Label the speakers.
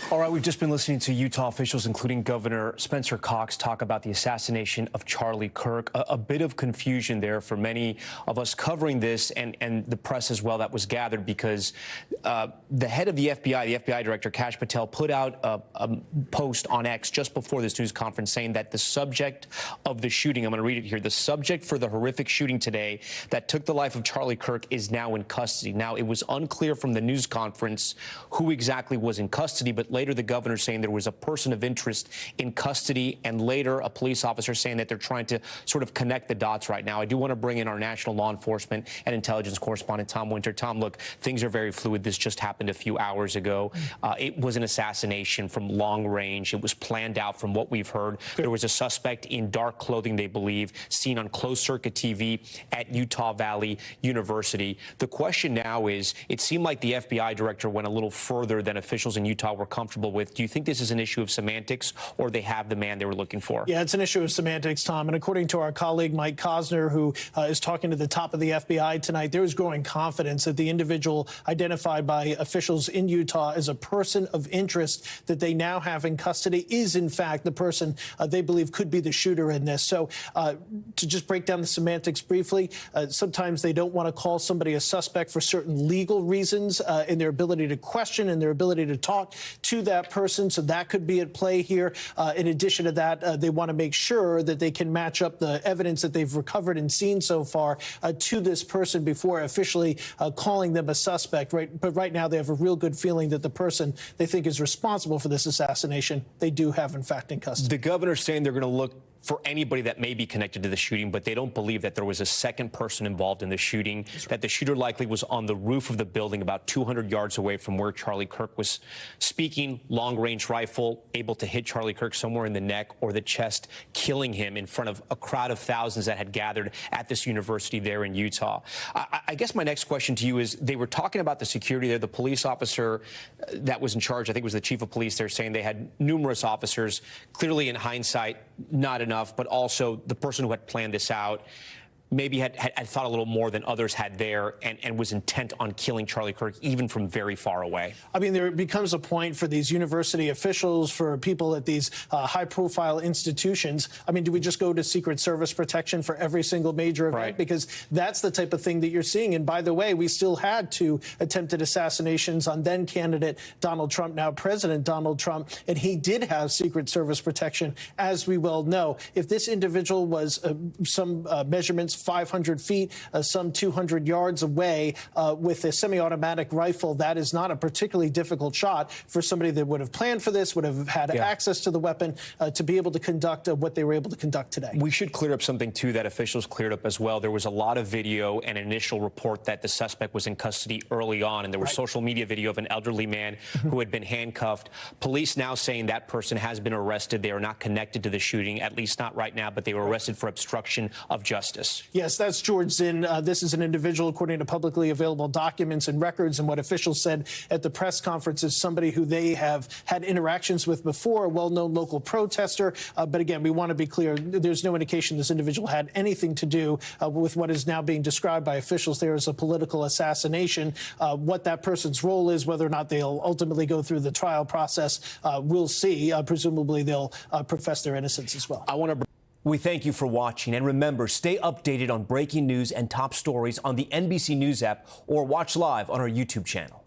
Speaker 1: All right, we've just been listening to Utah officials, including Governor Spencer Cox, talk about the assassination of Charlie Kirk. A bit of confusion there for many of us covering this and the press as well that was gathered because the head of the FBI director, Kash Patel, put out a post on X just before this news conference saying that the subject of the shooting, I'm going to read it here, the subject for the horrific shooting today that took the life of Charlie Kirk is now in custody. Now, it was unclear from the news conference who exactly was in custody, but later the governor saying there was a person of interest in custody, and later a police officer saying that they're trying to sort of connect the dots right now. I do want to bring in our national law enforcement and intelligence correspondent, Tom Winter. Tom, look, things are very fluid. This just happened a few hours ago. It was an assassination from long range. It was planned out from what we've heard. There was a suspect in dark clothing, they believe, seen on closed-circuit TV at Utah Valley University. The question now is, it seemed like the FBI director went a little further than officials in Utah were comfortable with. Do you think this is an issue of semantics, or they have the man they were looking for?
Speaker 2: Yeah, it's an issue of semantics, Tom. And according to our colleague Mike Cosner, who is talking to the top of the FBI tonight, there is growing confidence that the individual identified by officials in Utah as a person of interest that they now have in custody is, in fact, the person they believe could be the shooter in this. So to just break down the semantics briefly, sometimes they don't want to call somebody a suspect for certain legal reasons in their ability to question and their ability to talk to that person. So that could be at play here. In addition to that, they want to make sure that they can match up the evidence that they've recovered and seen so far to this person before officially calling them a suspect. But right now, they have a real good feeling that the person they think is responsible for this assassination, they do have, in fact, in custody.
Speaker 1: The governor's saying they're going to look for anybody that may be connected to the shooting, but they don't believe that there was a second person involved in the shooting, that the shooter likely was on the roof of the building about 200 yards away from where Charlie Kirk was speaking, long-range rifle, able to hit Charlie Kirk somewhere in the neck or the chest, killing him in front of a crowd of thousands that had gathered at this university there in Utah. I guess my next question to you is, they were talking about the security there. The police officer that was in charge, I think it was the chief of police, they're saying they had numerous officers, clearly in hindsight, not enough, but also the person who had planned this out maybe had thought a little more than others had there and was intent on killing Charlie Kirk even from very far away.
Speaker 2: I mean, there becomes a point for these university officials, for people at these high-profile institutions. I mean, do we just go to Secret Service protection for every single major event?
Speaker 1: Right.
Speaker 2: Because that's the type of thing that you're seeing. And by the way, we still had 2 attempted assassinations on then-candidate Donald Trump, now President Donald Trump, and he did have Secret Service protection, as we well know. If this individual was some measurements 500 feet, some 200 yards away with a semi-automatic rifle, that is not a particularly difficult shot for somebody that would have planned for this, would have had access to the weapon to be able to conduct what they were able to conduct today.
Speaker 1: We should clear up something, too, that officials cleared up as well. There was a lot of video and initial report that the suspect was in custody early on, and there was social media video of an elderly man who had been handcuffed. Police now saying that person has been arrested. They are not connected to the shooting, at least not right now, but they were arrested for obstruction of justice.
Speaker 2: Yes, that's George Zinn. This is an individual, according to publicly available documents and records, and what officials said at the press conference is somebody who they have had interactions with before, a well-known local protester. But again, we want to be clear, there's no indication this individual had anything to do with what is now being described by officials there as a political assassination. What that person's role is, whether or not they'll ultimately go through the trial process, we'll see. Presumably, they'll profess their innocence as well.
Speaker 1: We thank you for watching, and remember, stay updated on breaking news and top stories on the NBC News app or watch live on our YouTube channel.